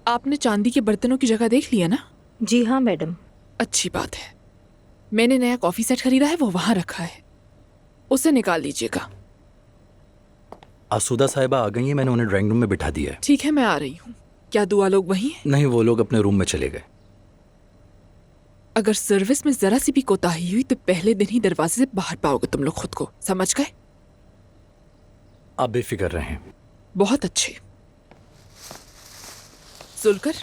आपने चांदी के बर्तनों की जगह देख लिया ना? जी हाँ मैडम। अच्छी बात है। मैंने नया कॉफी सेट खरीदा है, वो वहां रखा है, उसे निकाल लीजिएगा। आसूदा साहिबा आ गई हैं, मैंने उन्हें ड्राइंग रूम में बिठा दिया है। ठीक है, मैं आ रही हूँ। क्या दुआ लोग वहीं हैं? नहीं, वो लोग अपने रूम में चले गए। अगर सर्विस में जरा सी भी कोताही हुई तो पहले दिन ही दरवाजे से बाहर पाओगे तुम लोग खुद को, समझ गए? आप बेफिक्र रहें। बहुत अच्छे। जुलकर,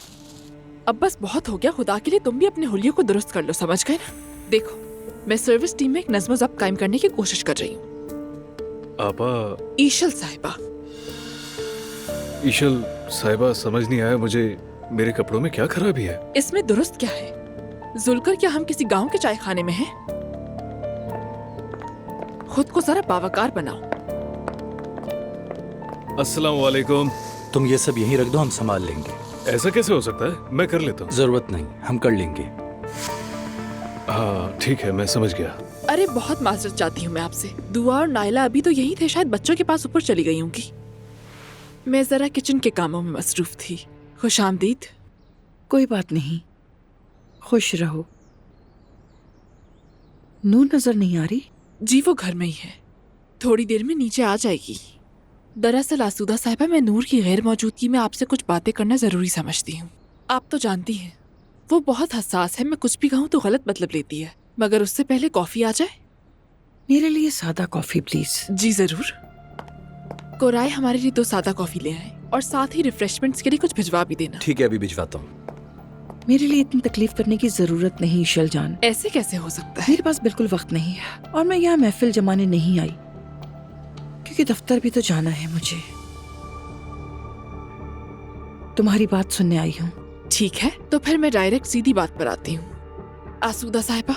अब बस बहुत हो गया, खुदा के लिए तुम भी अपने हुलियों को दुरुस्त कर लो, समझ गए ना? देखो, मैं सर्विस टीम में एक नज़्म ज़ब्त कायम करने की कोशिश कर रही हूँ। आपा। ईशल साहिबा। ईशल साहिबा, समझ नहीं आया मुझे, मेरे कपड़ों में क्या खराबी है? इसमें दुरुस्त क्या है? जुलकर, क्या हम किसी गांव के चाय खाने में हैं? खुद को जरा बावकार बनाओ। अस्सलाम वालेकुम। तुम ये सब यहीं रख दो, हम संभाल लेंगे। ऐसा कैसे हो सकता है? मैं कर लेता हूँ। जरूरत नहीं, हम कर लेंगे। हाँ ठीक है, मैं समझ गया। अरे बहुत माजरत चाहती हूँ मैं आपसे। दुआ और नायला अभी तो यही थे, शायद बच्चों के पास ऊपर चली गई होंगी। मैं जरा किचन के कामों में मसरूफ थी। खुश आमदीद। कोई बात नहीं, खुश रहो। नूर नजर नहीं आ रही? जी वो घर में ही है, थोड़ी देर में नीचे आ जाएगी। दरअसल आसूदा साहिबा, मैं नूर की गैर मौजूदगी में आपसे कुछ बातें करना जरूरी समझती हूँ। आप तो जानती हैं वो बहुत हसास है, मैं कुछ भी कहूँ तो गलत मतलब लेती है। मगर उससे पहले कॉफी आ जाए। मेरे लिए सादा कॉफी प्लीज। जी जरूर। कोराय हमारे लिए 2 सादा कॉफी ले आए और साथ ही रिफ्रेशमेंट्स के लिए कुछ भिजवा भी देना। ठीक है, अभी भिजवाता हूँ। मेरे लिए इतनी तकलीफ करने की जरूरत नहीं ईशल जान। ऐसे कैसे हो सकता है? मेरे पास बिल्कुल वक्त नहीं है और मैं यहाँ महफिल जमाने नहीं आई, क्योंकि दफ्तर भी तो जाना है मुझे। तुम्हारी बात सुनने आई हूँ। ठीक है, तो फिर मैं डायरेक्ट सीधी बात पर आती हूँ। आसूदा साहिबा,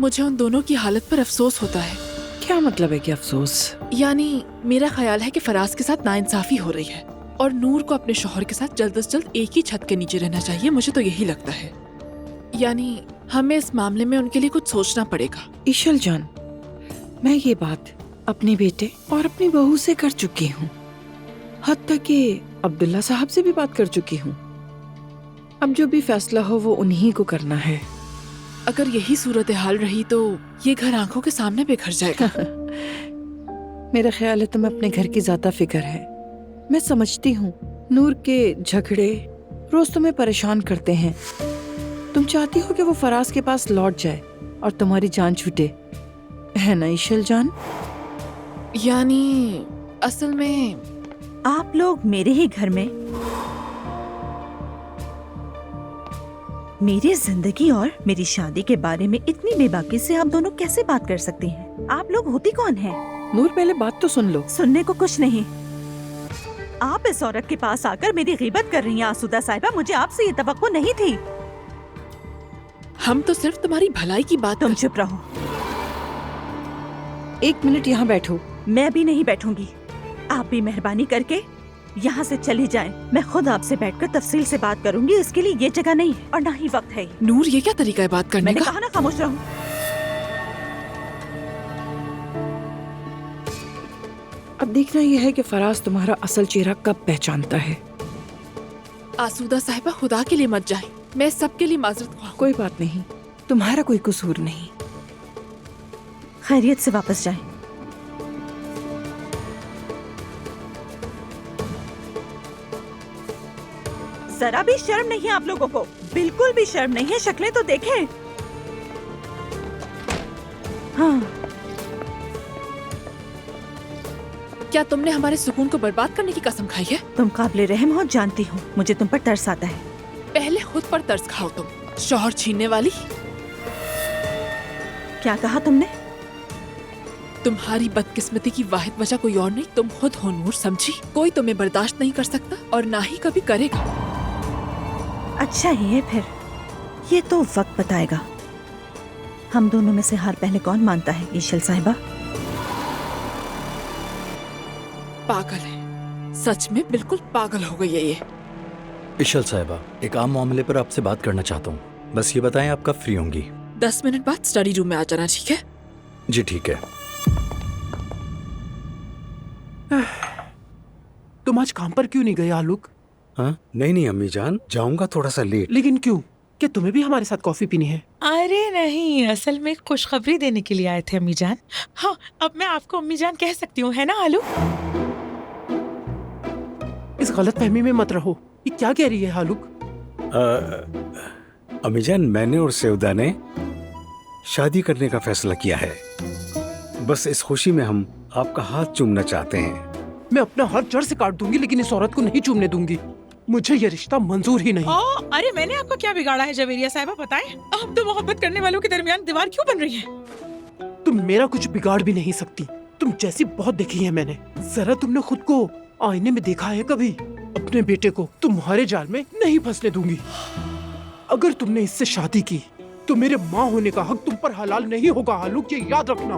मुझे उन दोनों की हालत पर अफसोस होता है। क्या मतलब है कि अफसोस? यानी मेरा ख्याल है कि फराज के साथ नाइंसाफी हो रही है और नूर को अपने शौहर के साथ जल्द से जल्द एक ही छत के नीचे रहना चाहिए। मुझे तो यही लगता है। यानी हमें इस मामले में उनके लिए कुछ सोचना पड़ेगा। ईशल जान, मैं ये बात अपने बेटे और अपनी बहू से कर चुकी हूँ, हत्ता कि अब्दुल्ला साहब से भी बात कर चुकी हूँ। अब जो भी फैसला हो वो उन्हीं को करना है। अगर यही सूरत हाल रही तो ये घर आंखों के सामने बिखर जाएगा। मेरा ख्याल है तुम्हें अपने घर की ज्यादा फिक्र है। मैं समझती हूँ नूर के झगड़े रोज तुम्हें परेशान करते हैं। तुम चाहती हो कि वो फराज के पास लौट जाए और तुम्हारी जान छूटे, है ना ईशल जान? यानी असल में आप लोग मेरे ही घर में मेरी जिंदगी और मेरी शादी के बारे में इतनी बेबाकी से आप दोनों कैसे बात कर सकती हैं? आप लोग होती कौन हैं? नूर, पहले बात तो सुन लो। सुनने को कुछ नहीं। आप इस औरत के पास आकर मेरी गीबत कर रही हैं आसूदा साहिबा। मुझे आपसे ये तवक्को नहीं थी। हम तो सिर्फ तुम्हारी भलाई की बात। तुम चुप रहो। 1 मिनट यहाँ बैठो। मैं भी नहीं बैठूंगी। आप भी मेहरबानी करके यहाँ से चली जाएं। मैं खुद आपसे बैठकर तफसील से बात करूंगी। इसके लिए ये जगह नहीं है और ना ही वक्त है। नूर, ये क्या तरीका है बात करने मैंने का? कहा ना खामोश रहूं। अब देखना यह है कि फराज तुम्हारा असल चेहरा कब पहचानता है। आसूदा साहिबा, खुदा के लिए मत जाए। मैं सबके लिए माजरत ख्वाह हूं। कोई बात नहीं, तुम्हारा कोई कसूर नहीं। खैरियत से वापस जाएं। जरा भी शर्म नहीं है आप लोगों को, बिल्कुल भी शर्म नहीं है। शक्लें तो देखें। हाँ, क्या तुमने हमारे सुकून को बर्बाद करने की कसम खाई है? तुम काबिले रहम हो, जानती हूँ। मुझे तुम पर तरस आता है। पहले खुद पर तरस खाओ तुम, शौहर छीनने वाली। क्या कहा तुमने? तुम्हारी बदकिस्मती की वाहिद वजह कोई और नहीं, तुम खुद हो नूर, समझी? कोई तुम्हें बर्दाश्त नहीं कर सकता और ना ही कभी करेगा। अच्छा ही है फिर, ये तो वक्त बताएगा। हम दोनों में से हार पहले कौन मानता है? ईशल साहिबा पागल है, सच में बिल्कुल पागल हो गई है ये। इशल साहिबा, एक आम मामले पर आपसे बात करना चाहता हूँ। बस ये बताएं आप कब फ्री होंगी? 10 मिनट बाद स्टडी रूम में आ जाना, ठीक है? जी ठीक है। तुम आज काम पर क्यों नहीं गए आलोक? हाँ नहीं नहीं अम्मी जान, जाऊंगा थोड़ा सा लेट। लेकिन क्यों? क्या तुम्हें भी हमारे साथ कॉफी पीनी है? अरे नहीं, असल में खुशखबरी देने के लिए आए थे अम्मी जान। हाँ, अब मैं आपको अम्मी जान कह सकती हूँ, है ना आलू? इस गलत फहमी में मत रहो। ये क्या कह रही है हालुक? अम्मी जान, मैंने और सेवदा ने शादी करने का फैसला किया है। बस इस खुशी में हम आपका हाथ चूमना चाहते हैं। मैं अपना हाथ जड़ से काट दूंगी, लेकिन इस औरत को नहीं चूमने दूंगी। मुझे ये रिश्ता मंजूर ही नहीं। अरे मैंने आपको क्या बिगाड़ा है जवेरिया साहिबा, बताएं? आप तो मोहब्बत करने वालों के दरमियान दीवार क्यों बन रही है? तुम मेरा कुछ बिगाड़ भी नहीं सकती। तुम जैसी बहुत देखी है मैंने। जरा तुमने खुद को आईने में देखा है कभी? अपने बेटे को तुम्हारे जाल में नहीं फंसने दूंगी। अगर तुमने इससे शादी की तो मेरे माँ होने का हक तुम पर हलाल नहीं होगा हालुक, ये याद रखना।